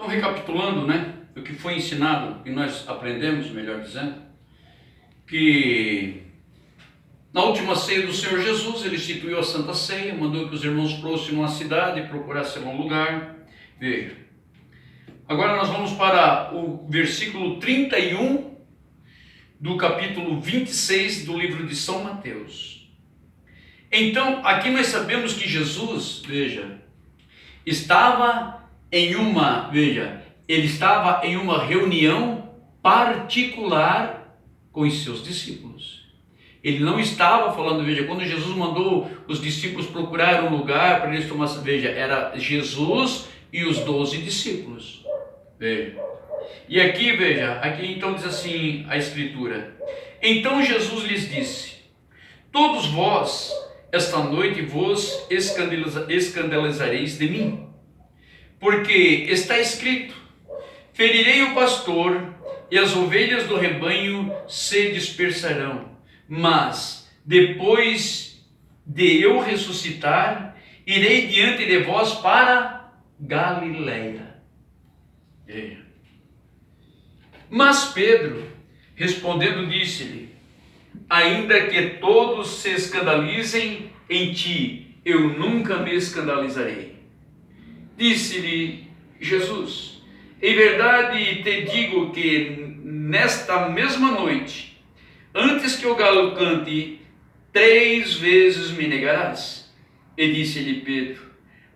Então, recapitulando, né, o que foi ensinado, e nós aprendemos, melhor dizendo, que na última ceia do Senhor Jesus, ele instituiu a Santa Ceia, mandou que os irmãos fossem numa cidade e procurassem um lugar. Veja, agora nós vamos para o versículo 31 do capítulo 26 do livro de São Mateus. Então, aqui nós sabemos que Jesus, veja, ele estava em uma reunião particular com os seus discípulos. Ele não estava falando, veja, quando Jesus mandou os discípulos procurar um lugar para eles tomarem, veja, era Jesus e os 12 discípulos. Veja. E aqui, veja, aqui então diz assim a Escritura: então Jesus lhes disse: todos vós, esta noite vos escandalizareis de mim, porque está escrito: ferirei o pastor e as ovelhas do rebanho se dispersarão. Mas depois de eu ressuscitar, irei diante de vós para Galileia. Mas Pedro, respondendo, disse-lhe: ainda que todos se escandalizem em ti, eu nunca me escandalizarei. Disse-lhe Jesus: em verdade te digo que nesta mesma noite, antes que o galo cante, 3 vezes me negarás. E disse-lhe Pedro: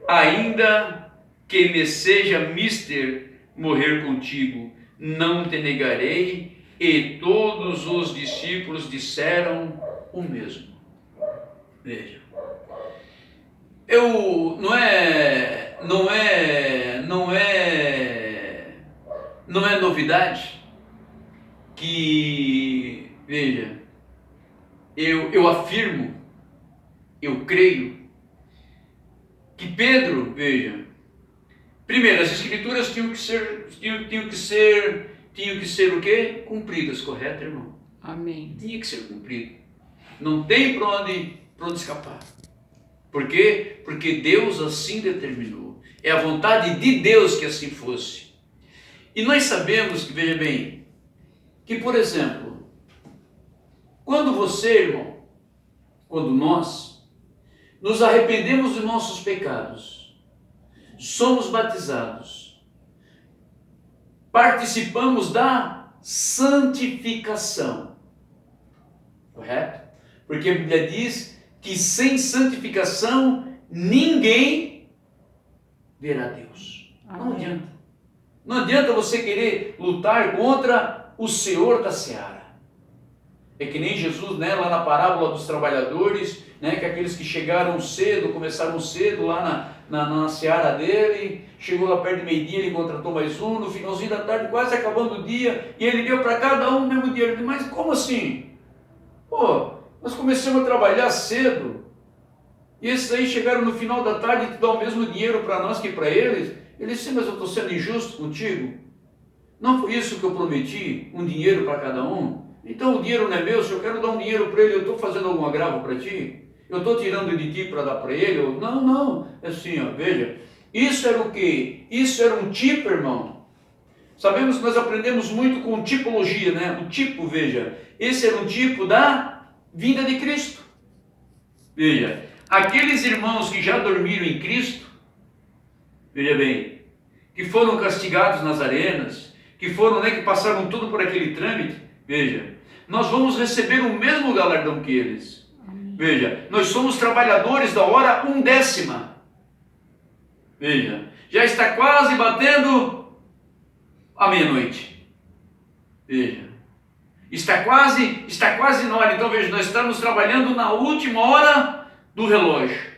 ainda que me seja mister morrer contigo, não te negarei. E todos os discípulos disseram o mesmo. Veja, não é novidade que, veja, eu afirmo, eu creio que Pedro, veja, primeiro, as Escrituras tinham que ser o quê? Cumpridas, correto, irmão? Amém. Tinha que ser cumprido. Não tem para onde escapar. Por quê? Porque Deus assim determinou. É a vontade de Deus que assim fosse. E nós sabemos que, veja bem, que, por exemplo, quando você, irmão, quando nós nos arrependemos dos nossos pecados, somos batizados, participamos da santificação, correto? Porque a Bíblia diz que sem santificação ninguém verá Deus. Amém. Não adianta. Não adianta você querer lutar contra o Senhor da seara. É que nem Jesus, né, lá na parábola dos trabalhadores, né, que aqueles que chegaram cedo, começaram cedo lá na seara dele, chegou lá perto de meio-dia, ele contratou mais um, no finalzinho da tarde, quase acabando o dia, e ele deu para cada um no mesmo dia. Ele disse: mas como assim? Pô, nós começamos a trabalhar cedo, e esses aí chegaram no final da tarde e te dão o mesmo dinheiro para nós que para eles. Ele disse: mas eu estou sendo injusto contigo? Não foi isso que eu prometi? Um dinheiro para cada um? Então o dinheiro não é meu, se eu quero dar um dinheiro para ele, eu estou fazendo algum agravo para ti? Eu estou tirando de ti para dar para ele? Não, é assim, ó, veja, isso era o quê? Isso era um tipo, irmão. Sabemos que nós aprendemos muito com tipologia, né? O tipo, veja, esse era um tipo da vinda de Cristo. Veja, aqueles irmãos que já dormiram em Cristo, veja bem, que foram castigados nas arenas, que foram, né, que passaram tudo por aquele trâmite, veja, nós vamos receber o mesmo galardão que eles. Amém. Veja, nós somos trabalhadores da hora 1/10. Veja, já está quase batendo a meia-noite. Veja, está quase na hora. Então veja, nós estamos trabalhando na última hora do relógio.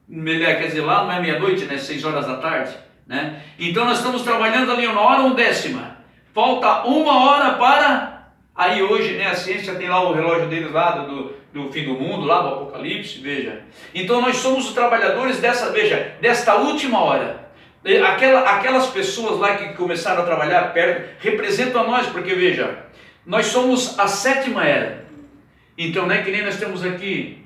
Quer dizer, lá não é meia-noite, né? 6 horas da tarde, né? Então nós estamos trabalhando ali na hora 1/10. Falta 1 hora para... Aí hoje, né, a ciência tem lá o relógio deles lá do fim do mundo, lá do Apocalipse, veja. Então nós somos os trabalhadores desta última hora. Aquelas pessoas lá que começaram a trabalhar perto, representam a nós, porque veja, nós somos a 7ª era. Então, né, que nem nós temos aqui,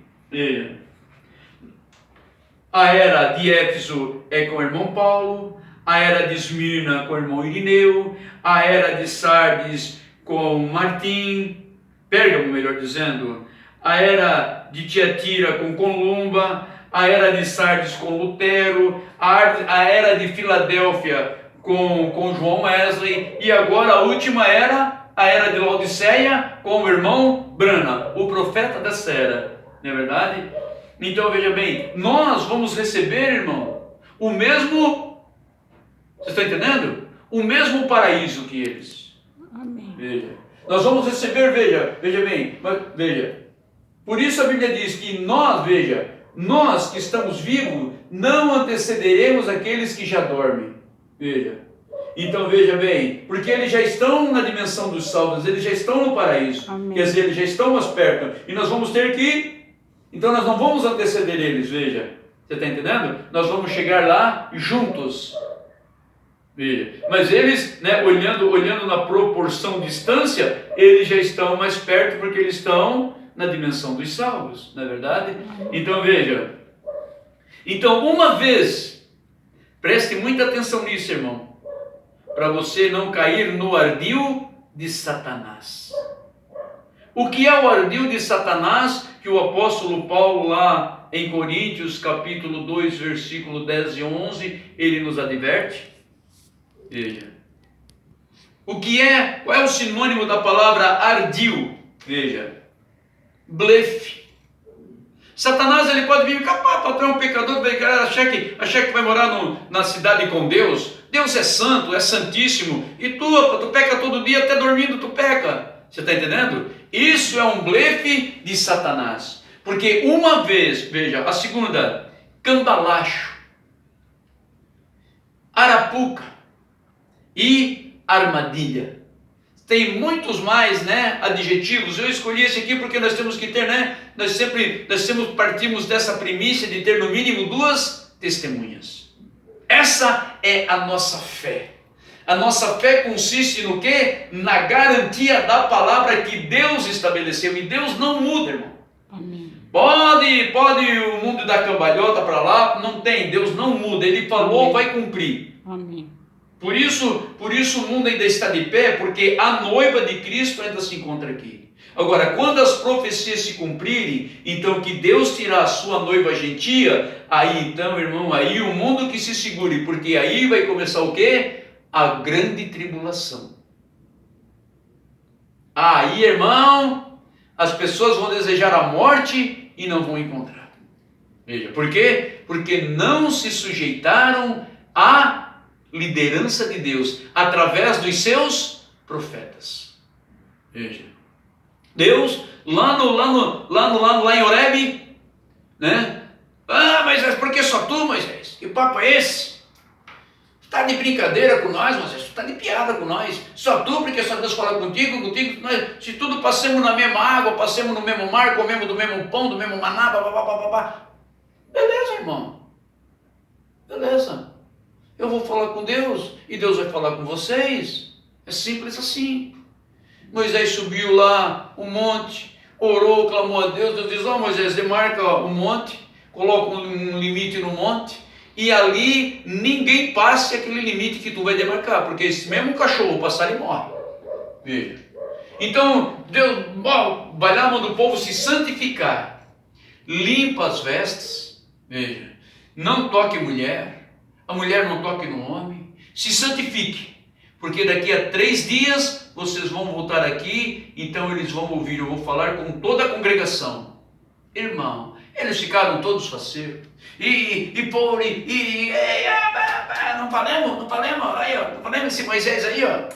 a era de Éfeso é com o irmão Paulo, a era de Esmirna com o irmão Irineu, a era de Sardes com Martim, Pérgamo, melhor dizendo, a era de Tiatira com Columba, a era de Sardes com Lutero, a era de Filadélfia com João Wesley, e agora a última era, a era de Laodiceia com o irmão Branham, o profeta dessa era, não é verdade? Então veja bem, nós vamos receber, irmão, o mesmo, você está entendendo? O mesmo paraíso que eles. Amém. Veja, nós vamos receber, veja bem, veja, por isso a Bíblia diz que nós, veja, nós que estamos vivos, não antecederemos aqueles que já dormem. Veja. Então veja bem, porque eles já estão na dimensão dos salvos, eles já estão no paraíso. Amém. Quer dizer, eles já estão mais perto. E nós vamos ter que... Então nós não vamos anteceder eles, veja. Você está entendendo? Nós vamos chegar lá juntos. Veja. Mas eles, né, olhando na proporção distância, eles já estão mais perto porque eles estão na dimensão dos salvos, não é verdade? Então veja. Então uma vez, preste muita atenção nisso, irmão, para você não cair no ardil de Satanás. O que é o ardil de Satanás que o apóstolo Paulo lá em Coríntios capítulo 2, versículo 10 e 11, ele nos adverte? Veja. Qual é o sinônimo da palavra ardil? Veja. Blefe. Satanás, ele pode vir, tu é um pecador, vai achar que vai morar na cidade com Deus. Deus é santo, é santíssimo, e tu peca todo dia, até dormindo tu peca. Você está entendendo? Isso é um blefe de Satanás. Porque uma vez, veja, a segunda, cambalacho, arapuca e armadilha. Tem muitos mais, né, adjetivos. Eu escolhi esse aqui porque nós temos que ter, né, partimos dessa primícia de ter no mínimo 2 testemunhas. Essa é a nossa fé. A nossa fé consiste no quê? Na garantia da palavra que Deus estabeleceu. E Deus não muda, irmão. Amém. Pode o mundo dar cambalhota para lá, não tem, Deus não muda. Ele falou, Amém. vai cumprir. Amém. Por isso o mundo ainda está de pé, porque a noiva de Cristo ainda se encontra aqui. Agora, quando as profecias se cumprirem, então que Deus tirar a sua noiva gentia, aí então, irmão, aí o mundo que se segure, porque aí vai começar o quê? A grande tribulação. Aí, irmão, as pessoas vão desejar a morte e não vão encontrar. Veja, por quê? Porque não se sujeitaram à liderança de Deus através dos seus profetas. Veja, Deus lá em Horebe, né? Mas é porque só tu, Moisés? Que papo é esse? Está de brincadeira com nós, Moisés? Está de piada com nós? Só tu, porque só Deus fala contigo, nós, se tudo passemos na mesma água, passemos no mesmo mar, comemos do mesmo pão, do mesmo maná, babá. Beleza, irmão. Beleza. Eu vou falar com Deus e Deus vai falar com vocês. É simples assim. Moisés subiu lá o monte, orou, clamou a Deus. Deus diz, Moisés, demarca o monte, coloca um limite no monte, e ali ninguém passe aquele limite que tu vai demarcar, porque esse mesmo cachorro passar e morre. Veja. Então, Deus vai lá, manda o povo se santificar. Limpa as vestes. Veja. Não toque mulher. A mulher não toque no homem, se santifique, porque daqui a 3 dias vocês vão voltar aqui, então eles vão ouvir, eu vou falar com toda a congregação. Irmão, eles ficaram todos faceiros, não falamos, aí ó, não falamos esse Moisés aí, ó,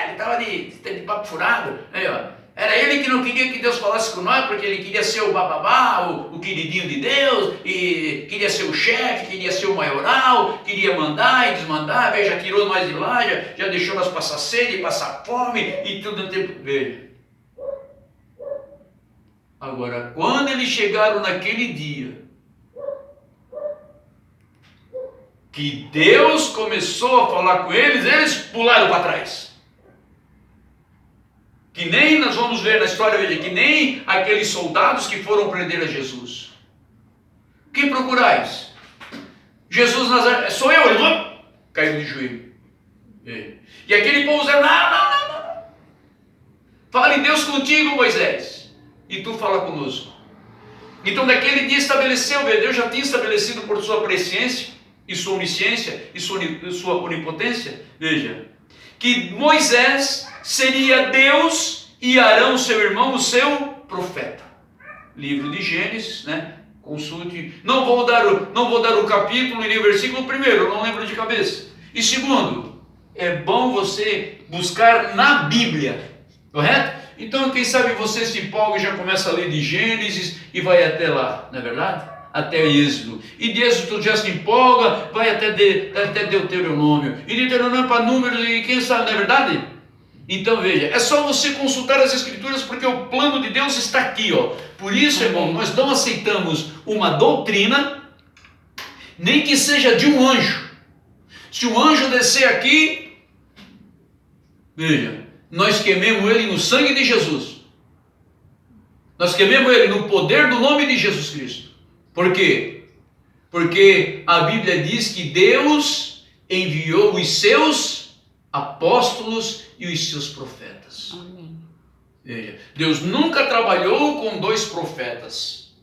ele estava de papo furado, aí ó. Era ele que não queria que Deus falasse com nós, porque ele queria ser o bababá, o queridinho de Deus, e queria ser o chefe, queria ser o maioral, queria mandar e desmandar, veja, tirou nós de lá, já deixou nós passar sede, passar fome, e tudo no tempo. Veja. Agora, quando eles chegaram naquele dia, que Deus começou a falar com eles, eles pularam para trás. Que nem nós vamos ver na história, veja, que nem aqueles soldados que foram prender a Jesus. Quem procurais? Jesus Nazaré, sou eu, eles vão. caíram de joelho. E aquele povo dizendo, não. Fala em Deus contigo, Moisés. E tu fala conosco. Então naquele dia estabeleceu, Deus já tinha estabelecido por sua presciência e sua onisciência e sua onipotência, veja, que Moisés seria Deus e Arão, seu irmão, o seu profeta. Livro de Gênesis, né? Consulte. Não vou dar o capítulo e nem o versículo primeiro, eu não lembro de cabeça. E segundo, é bom você buscar na Bíblia, correto? Então, quem sabe você se empolga e já começa a ler de Gênesis e vai até lá, não é verdade? Até Êxodo. E de Êxodo já se empolga, vai até Deuteronômio. E de Deuteronômio para Números e quem sabe, não é verdade? Então veja, é só você consultar as Escrituras porque o plano de Deus está aqui, ó. Por isso, irmão, nós não aceitamos uma doutrina, nem que seja de um anjo. Se um anjo descer aqui, veja, nós queimemos ele no sangue de Jesus. Nós queimemos ele no poder do nome de Jesus Cristo. Por quê? Porque a Bíblia diz que Deus enviou os seus apóstolos e os seus profetas. Amém. Veja, Deus nunca trabalhou com dois profetas.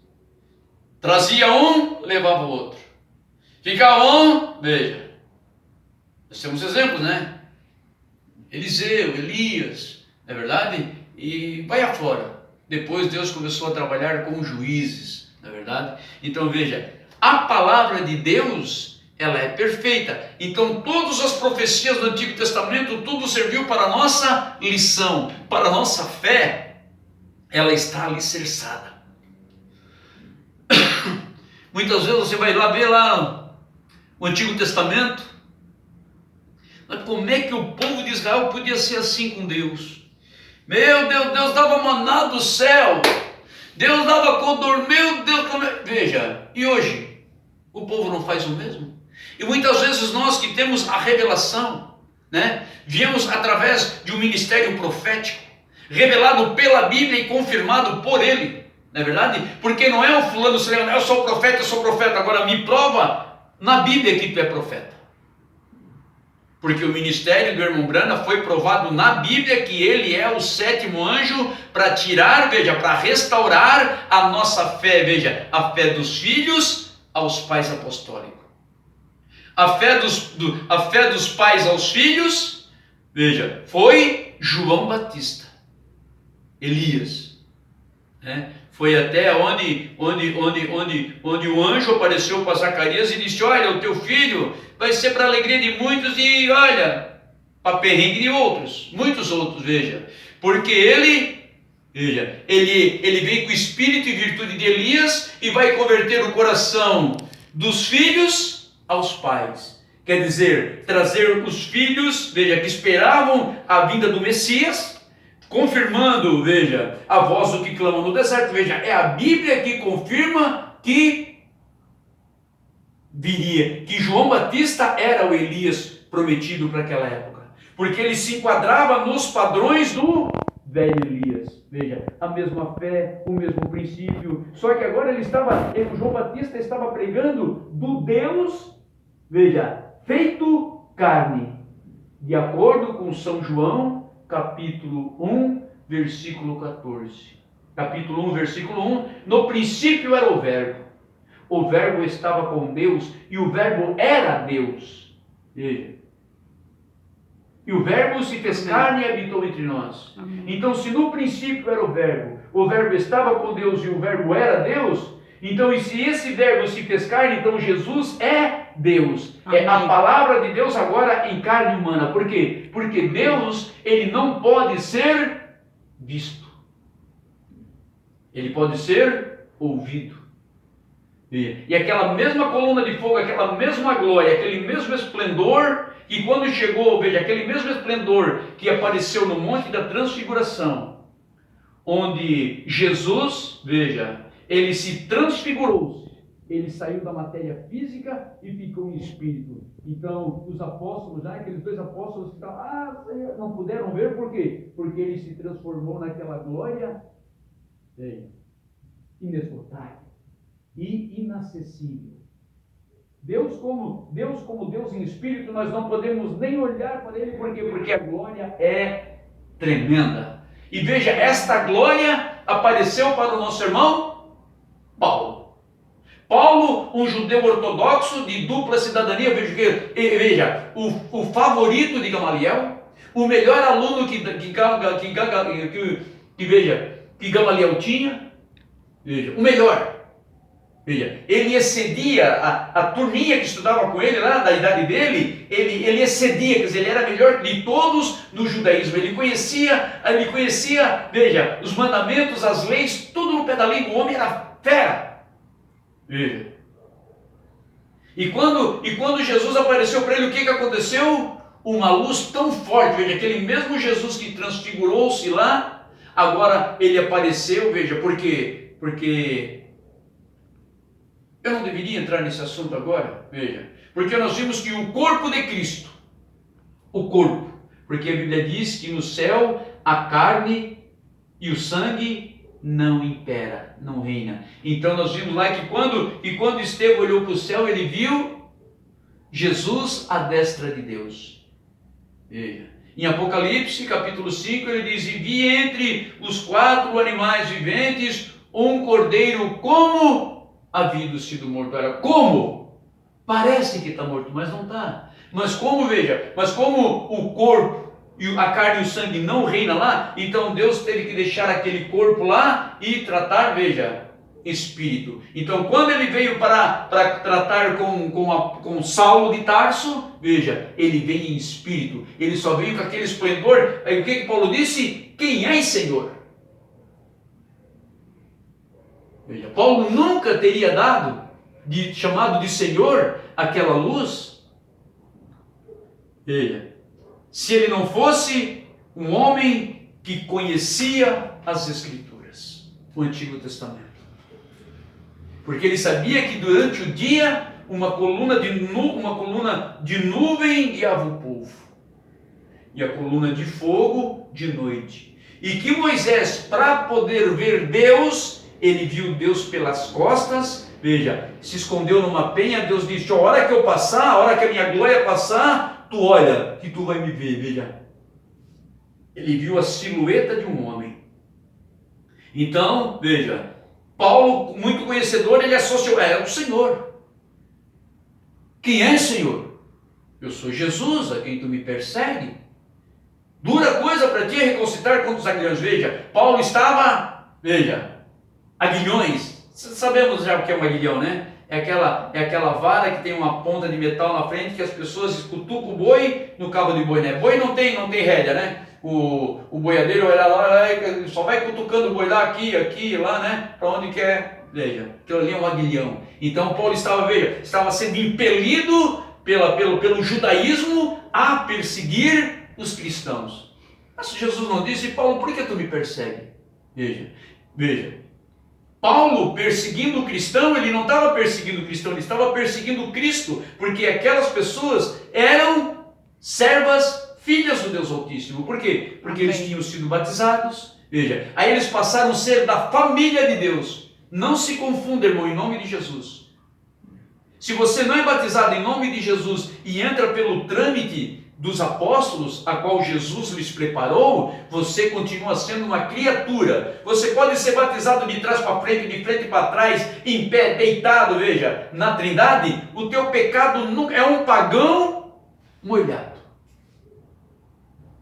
Trazia um, levava o outro. Ficava um, veja. Nós temos exemplos, né? Eliseu, Elias, não é verdade? E vai afora. Depois Deus começou a trabalhar com juízes, não é verdade? Então veja, a palavra de Deus, ela é perfeita. Então todas as profecias do Antigo Testamento, tudo serviu para a nossa lição, para a nossa fé. Ela está alicerçada. Muitas vezes você vai lá ver lá o Antigo Testamento. Mas como é que o povo de Israel podia ser assim com Deus? Meu Deus, Deus dava maná do céu. Deus dava codorna. Meu Deus, como é... Veja, e hoje? O povo não faz o mesmo? E muitas vezes nós que temos a revelação, né? Viemos através de um ministério profético, revelado pela Bíblia e confirmado por ele. Não é verdade? Porque não é o fulano, eu sou profeta, agora me prova na Bíblia que tu é profeta. Porque o ministério do irmão Brana foi provado na Bíblia que ele é o sétimo anjo para tirar, veja, para restaurar a nossa fé, veja, a fé dos filhos aos pais apostólicos. A fé dos pais aos filhos, veja, foi João Batista, Elias, né? Foi até onde o anjo apareceu para Zacarias e disse, olha, o teu filho vai ser para a alegria de muitos e olha, para perrengue de outros, muitos outros, veja. Porque ele veio com o espírito e virtude de Elias e vai converter o coração dos filhos aos pais. Quer dizer, trazer os filhos, veja, que esperavam a vinda do Messias, confirmando, veja, a voz do que clama no deserto. Veja, é a Bíblia que confirma que viria, que João Batista era o Elias prometido para aquela época, porque ele se enquadrava nos padrões do velho Elias. Veja, a mesma fé, o mesmo princípio, só que agora João Batista estava pregando do Deus, veja, feito carne, de acordo com São João, capítulo 1, versículo 14. Capítulo 1, versículo 1, no princípio era o Verbo estava com Deus e o Verbo era Deus. Veja. E o Verbo se fez carne e habitou entre nós. Amém. Então, se no princípio era o Verbo estava com Deus e o Verbo era Deus, então, e se esse Verbo se fez carne, então Jesus é Deus. Amém. É a palavra de Deus agora em carne humana. Por quê? Porque Deus, ele não pode ser visto. Ele pode ser ouvido. E aquela mesma coluna de fogo, aquela mesma glória, aquele mesmo esplendor, que quando chegou, veja, aquele mesmo esplendor que apareceu no Monte da Transfiguração, onde Jesus, veja, ele se transfigurou, ele saiu da matéria física e ficou em espírito. Então, os apóstolos, aqueles dois apóstolos que estavam, não puderam ver, por quê? Porque ele se transformou naquela glória, veja, inesgotável e inacessível. Deus como Deus em espírito, nós não podemos nem olhar para ele, por quê? Porque a glória é tremenda. E veja, esta glória apareceu para o nosso irmão Paulo. Paulo, um judeu ortodoxo de dupla cidadania, veja, o favorito de Gamaliel, o melhor aluno que Gamaliel tinha, veja, o melhor. Veja, ele excedia a turminha que estudava com ele lá, da idade dele, ele excedia, quer dizer, ele era melhor de todos no judaísmo. Ele conhecia, veja, os mandamentos, as leis, tudo no pé da língua. O homem era fera. Veja. E quando Jesus apareceu para ele, o que aconteceu? Uma luz tão forte, veja, aquele mesmo Jesus que transfigurou-se lá, agora ele apareceu, veja, por quê? Porque eu não deveria entrar nesse assunto agora, veja, porque nós vimos que o corpo de Cristo, o corpo, porque a Bíblia diz que no céu a carne e o sangue não impera, não reina. Então nós vimos lá que quando Estevão olhou para o céu, ele viu Jesus à destra de Deus. Veja. Em Apocalipse, capítulo 5, ele diz: e vi entre os 4 animais viventes um cordeiro como havido sido morto. Era como? Parece que está morto, mas não está. Mas como, veja, como o corpo, a carne e o sangue não reina lá, então Deus teve que deixar aquele corpo lá e tratar, veja, espírito. Então quando ele veio para tratar com Saulo de Tarso, veja, ele veio em espírito. Ele só veio com aquele esplendor. Aí o que Paulo disse? Quem és, Senhor? Veja, Paulo nunca teria chamado de Senhor aquela luz, veja, se ele não fosse um homem que conhecia as Escrituras, o Antigo Testamento. Porque ele sabia que durante o dia uma coluna de nuvem guiava o povo, e a coluna de fogo de noite. E que Moisés, para poder ver Deus, ele viu Deus pelas costas, veja, se escondeu numa penha. Deus disse: a hora que eu passar, a hora que a minha glória passar, tu olha, que tu vai me ver, veja. Ele viu a silhueta de um homem. Então, veja, Paulo, muito conhecedor, ele associou, é o Senhor. Quem é, Senhor? Eu sou Jesus, a quem tu me persegue. Dura coisa para ti reconcitar contra os aguilhões. Veja, Paulo estava, veja, aguilhões. Sabemos já o que é um aguilhão, né? É aquela vara que tem uma ponta de metal na frente que as pessoas cutucam o boi no cabo de boi, né? Boi não tem rédea, né? O boiadeiro era lá, só vai cutucando o boi lá, aqui, lá, né? Para onde quer. Veja, aquilo ali é um aguilhão. Então Paulo estava sendo impelido pelo judaísmo a perseguir os cristãos. Mas Jesus não disse: Paulo, por que tu me persegue? Veja. Paulo, perseguindo o cristão, ele não estava perseguindo o cristão, ele estava perseguindo Cristo, porque aquelas pessoas eram servas, filhas do Deus Altíssimo. Por quê? Porque eles tinham sido batizados. Veja, aí eles passaram a ser da família de Deus. Não se confunda, irmão, em nome de Jesus. Se você não é batizado em nome de Jesus e entra pelo trâmite dos apóstolos, a qual Jesus lhes preparou, você continua sendo uma criatura. Você pode ser batizado de trás para frente, de frente para trás, em pé, deitado, veja, na Trindade. O teu pecado nunca é um pagão molhado.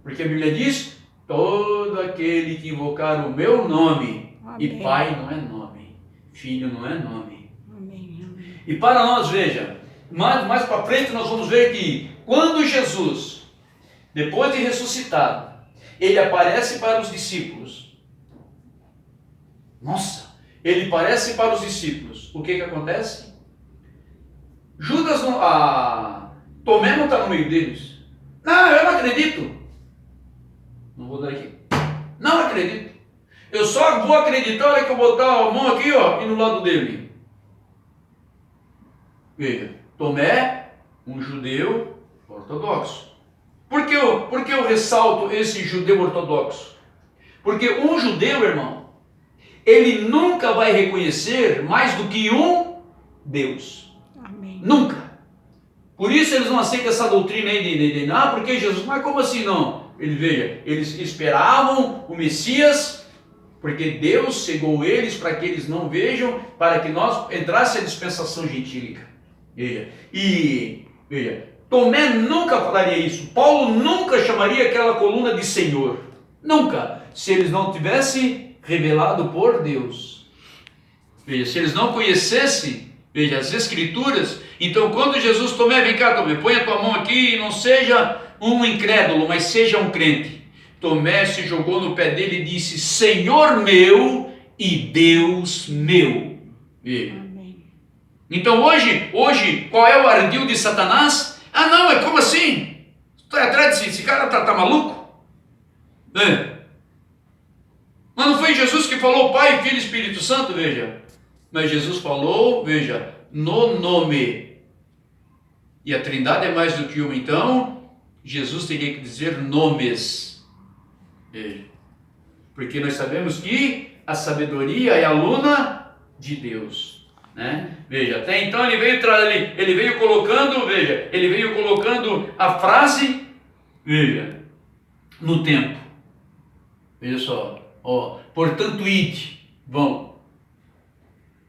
Porque a Bíblia diz: todo aquele que invocar o meu nome, amém. E Pai não é nome, Filho não é nome. Amém. E para nós, veja, mais para frente nós vamos ver que quando Jesus, depois de ressuscitado, ele aparece para os discípulos. Nossa, ele aparece para os discípulos. O que acontece? Tomé não está no meio deles. Não, eu não acredito. Não vou dar aqui. Não acredito. Eu só vou acreditar na hora que eu botar a mão aqui, ó, e no lado dele. Veja, Tomé, um judeu ortodoxo. Por que eu ressalto esse judeu ortodoxo? Porque um judeu, irmão, ele nunca vai reconhecer mais do que um Deus. Amém. Nunca. Por isso eles não aceitam essa doutrina aí de porque Jesus, mas como assim não? Veja, eles esperavam o Messias, porque Deus cegou eles para que eles não vejam, para que nós entrasse a dispensação gentílica. Veja, Tomé nunca falaria isso, Paulo nunca chamaria aquela coluna de Senhor, nunca, se eles não tivessem revelado por Deus. Veja, se eles não conhecessem, veja, as Escrituras. Então quando Jesus, Tomé, vem cá Tomé, põe a tua mão aqui e não seja um incrédulo, mas seja um crente. Tomé se jogou no pé dele e disse, Senhor meu e Deus meu. Amém. Então hoje, qual é o ardil de Satanás? Ah não, é como assim? Tu é atrás desse cara, tá maluco? Mas não foi Jesus que falou Pai, Filho e Espírito Santo, veja. Mas Jesus falou, veja, no nome. E a Trindade é mais do que uma, então Jesus teria que dizer nomes. Veja. Porque nós sabemos que a sabedoria é aluna de Deus, né? Veja, até então ele veio colocando, veja, ele veio colocando a frase, veja, no tempo. Veja só, ó, portanto ide, vão.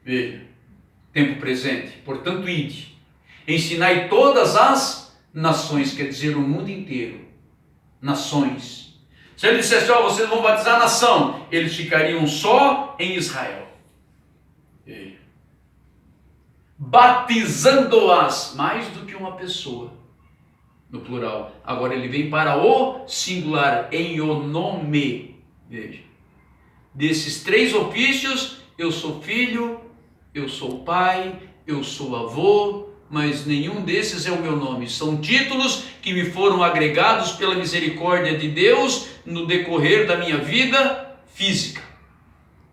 Veja, tempo presente, portanto ide, ensinai todas as nações, quer dizer o mundo inteiro, nações. Se ele dissesse, ó, vocês vão batizar a nação, eles ficariam só em Israel. Batizando-as, mais do que uma pessoa, no plural. Agora ele vem para o singular, em o nome. Veja, desses três ofícios, eu sou filho, eu sou pai, eu sou avô, mas nenhum desses é o meu nome. São títulos que me foram agregados pela misericórdia de Deus no decorrer da minha vida física.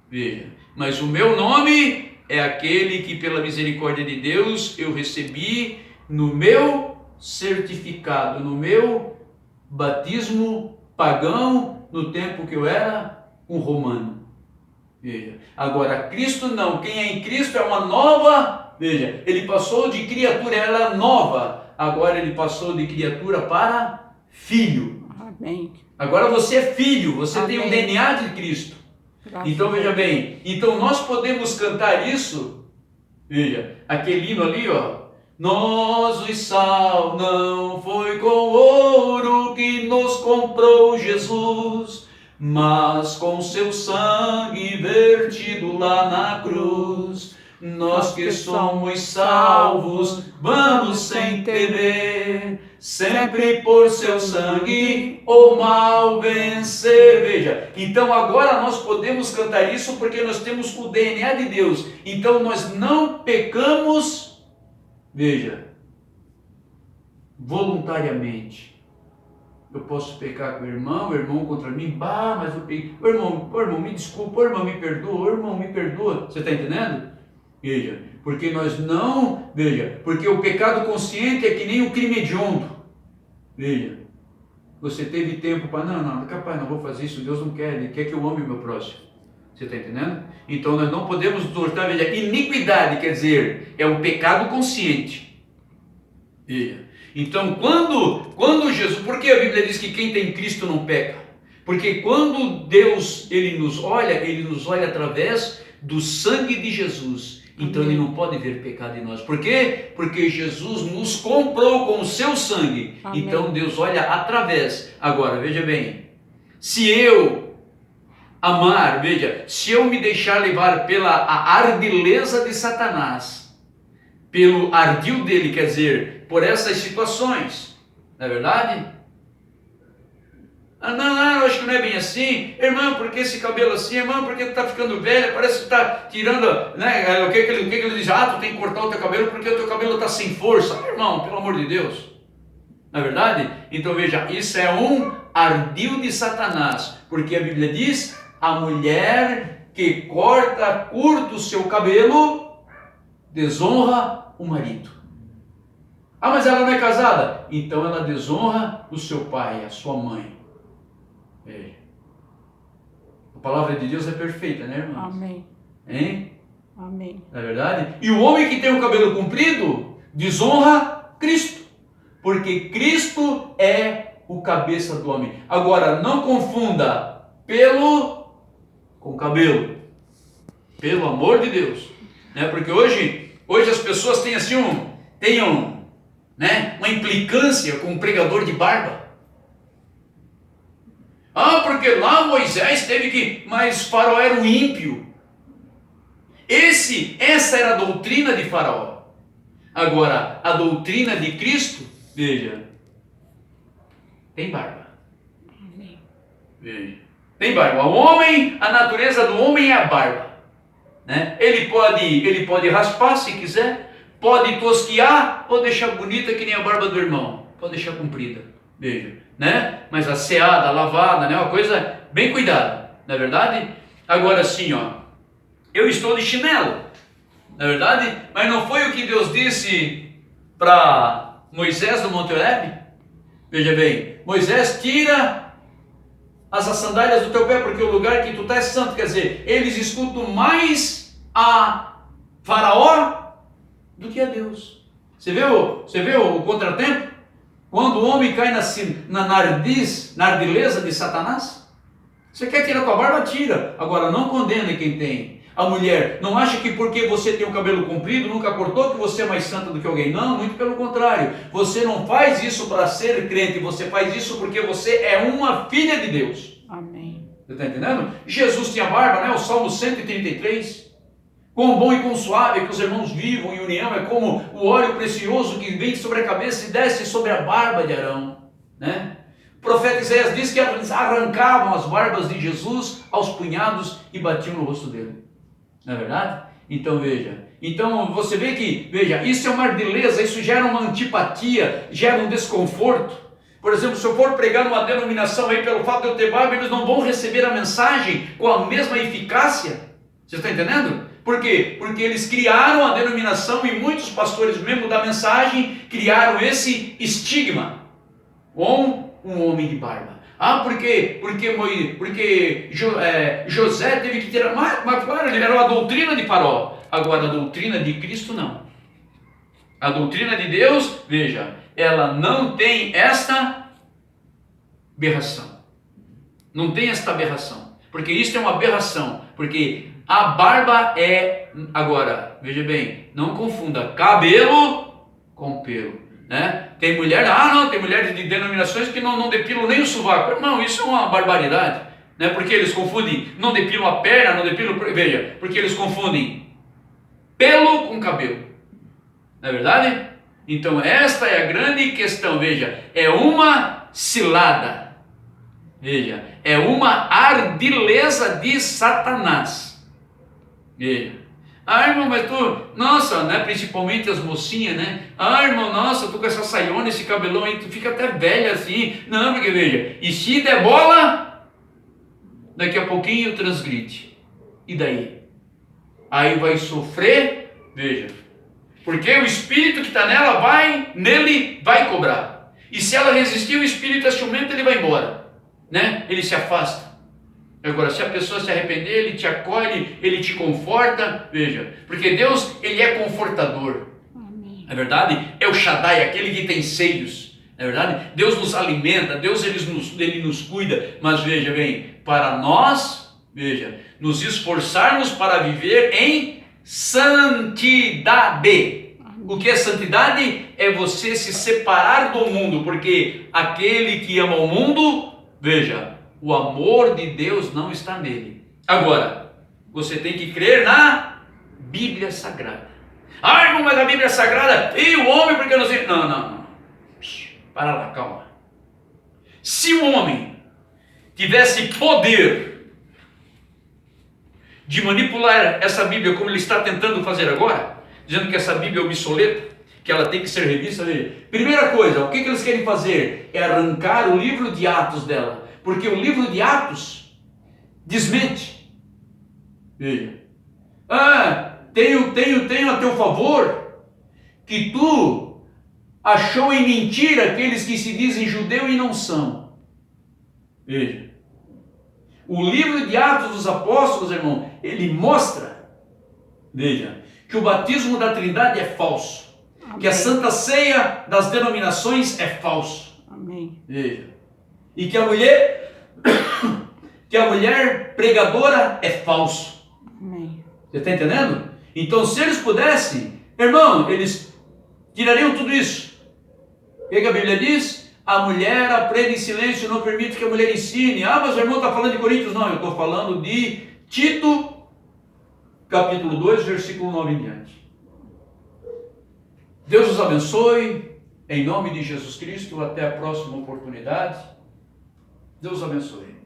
Veja, mas o meu nome é aquele que pela misericórdia de Deus eu recebi no meu certificado, no meu batismo pagão, no tempo que eu era um romano. Veja, agora Cristo não, quem é em Cristo é uma nova. Veja, ele passou de criatura, ela nova, agora ele passou de criatura para filho. Amém. Agora você é filho, você Amém. Tem o DNA de Cristo. Graças então veja bem, então nós podemos cantar isso, veja, aquele hino ali, ó. Nós os sal, não foi com ouro que nos comprou Jesus, mas com seu sangue vertido lá na cruz. Nós que somos salvos, vamos sem temer, sempre por seu sangue o mal vencer. Veja, então agora nós podemos cantar isso porque nós temos o DNA de Deus. Então nós não pecamos, veja, voluntariamente. Eu posso pecar com o irmão contra mim, mas eu peguei. O irmão, me desculpa, o irmão me perdoa, Você está entendendo? Veja, porque nós não, veja, porque o pecado consciente é que nem o crime hediondo. Veja, você teve tempo para, não, capaz, não vou fazer isso, Deus não quer, Ele quer que eu ame o meu próximo. Você está entendendo? Então nós não podemos tornar, veja, iniquidade, quer dizer, é um pecado consciente. Veja, então quando Jesus, por que a Bíblia diz que quem tem Cristo não peca? Porque quando Deus, Ele nos olha através do sangue de Jesus. Então Ele não pode ver pecado em nós. Por quê? Porque Jesus nos comprou com o seu sangue. Amém. Então Deus olha através. Agora, veja bem. Se eu amar, veja, se eu me deixar levar pela ardileza de Satanás, pelo ardil dele, quer dizer, por essas situações, não é verdade? Não, acho que não é bem assim. Irmão, por que esse cabelo assim? Irmão, por que tu está ficando velha? Parece que tu está tirando, né? O que ele diz? Tu tem que cortar o teu cabelo porque o teu cabelo está sem força. Irmão, pelo amor de Deus. Não é verdade? Então veja, isso é um ardil de Satanás. Porque a Bíblia diz, a mulher que corta curto o seu cabelo desonra o marido. Mas ela não é casada? Então ela desonra o seu pai, a sua mãe. A palavra de Deus é perfeita, né, irmãos? Amém. Hein? Amém. Não é verdade? E o homem que tem o cabelo comprido desonra Cristo. Porque Cristo é o cabeça do homem. Agora, não confunda pelo com cabelo. Pelo amor de Deus. Né? Porque hoje as pessoas têm assim uma implicância com um pregador de barba. Porque lá Moisés teve que... Mas Faraó era um ímpio. Essa era a doutrina de Faraó. Agora, a doutrina de Cristo, veja, tem barba. Veja, tem barba. A natureza do homem é a barba. Né? Ele pode raspar se quiser, pode tosquiar ou deixar bonita que nem a barba do irmão. Pode deixar comprida. Veja, né? Mas asseada, lavada, né? Uma coisa bem cuidada, não é verdade? Agora sim, eu estou de chinelo, não é verdade? Mas não foi o que Deus disse para Moisés no Monte Horebe? Veja bem, Moisés, tira as sandálias do teu pé, porque o lugar que tu está é santo. Quer dizer, eles escutam mais a Faraó do que a Deus. Você vê o contratempo? Quando o homem cai na nardileza de Satanás. Você quer tirar tua barba? Tira. Agora, não condene quem tem. A mulher, não acha que porque você tem o cabelo comprido, nunca cortou, que você é mais santa do que alguém. Não, muito pelo contrário. Você não faz isso para ser crente, você faz isso porque você é uma filha de Deus. Amém. Você está entendendo? Jesus tinha barba, né? O Salmo 133. Quão bom e quão suave é que os irmãos vivam em união, é como o óleo precioso que vem sobre a cabeça e desce sobre a barba de Arão, né? O profeta Isaías diz que eles arrancavam as barbas de Jesus aos punhados e batiam no rosto dele. Não é verdade? Então veja, você vê que, isso é uma ardileza, isso gera uma antipatia, gera um desconforto. Por exemplo, se eu for pregar numa denominação aí, pelo fato de eu ter barba, eles não vão receber a mensagem com a mesma eficácia. Você está entendendo? Por quê? Porque eles criaram a denominação e muitos pastores mesmo da mensagem criaram esse estigma com um homem de barba. Porque José teve que ter... Mas claro, ele era a doutrina de Faraó. Agora, a doutrina de Cristo não. A doutrina de Deus, veja, ela não tem esta aberração. Não tem esta aberração. Porque isso é uma aberração. Porque a barba é... Agora, veja bem, não confunda cabelo com pelo. Né? Tem mulher, tem mulheres de denominações que não depilam nem o sovaco. Não, isso é uma barbaridade, né? Porque eles confundem, não depilam a perna, não depilam, veja, porque eles confundem pelo com cabelo, não é verdade? Então esta é a grande questão, veja, é uma cilada, veja, é uma ardileza de Satanás, veja. Irmão, mas tu, nossa, né, principalmente as mocinhas, né? Irmão, nossa, tu com essa saiona, esse cabelão aí, tu fica até velha assim. Não, porque veja, e se der bola, daqui a pouquinho transgride. E daí? Aí vai sofrer, veja, porque o espírito que está nele vai cobrar. E se ela resistir, o espírito é ciumento, ele vai embora, né? Ele se afasta. Agora, se a pessoa se arrepender, ele te acolhe, ele te conforta, veja, porque Deus, ele é confortador. Amém. Não é verdade? É o Shaddai, aquele que tem seios, não é verdade? Deus nos alimenta, Deus ele nos cuida, mas veja bem, para nós, veja, nos esforçarmos para viver em santidade. O que é santidade? É você se separar do mundo, porque aquele que ama o mundo, veja, o amor de Deus não está nele. Agora, você tem que crer na Bíblia Sagrada. Irmão, mas a Bíblia Sagrada, e o homem, porque eu não sei... Não. Para lá, calma. Se o homem tivesse poder de manipular essa Bíblia como ele está tentando fazer agora, dizendo que essa Bíblia é obsoleta, que ela tem que ser revista, primeira coisa, o que eles querem fazer? É arrancar o livro de Atos dela. Porque o livro de Atos desmente. Veja. Tenho a teu favor que tu achou em mentira aqueles que se dizem judeu e não são. Veja. O livro de Atos dos Apóstolos, irmão, ele mostra, veja, que o batismo da Trindade é falso. que a Santa Ceia das denominações é falso. Amém. Veja. E que a mulher pregadora é falso. Amém. Você está entendendo? Então, se eles pudessem, irmão, eles tirariam tudo isso. O que a Bíblia diz? A mulher aprende em silêncio, não permite que a mulher ensine. Ah, mas o irmão está falando de Coríntios. Não, eu estou falando de Tito, capítulo 2, versículo 9 em diante. Deus os abençoe, em nome de Jesus Cristo, até a próxima oportunidade. Deus abençoe.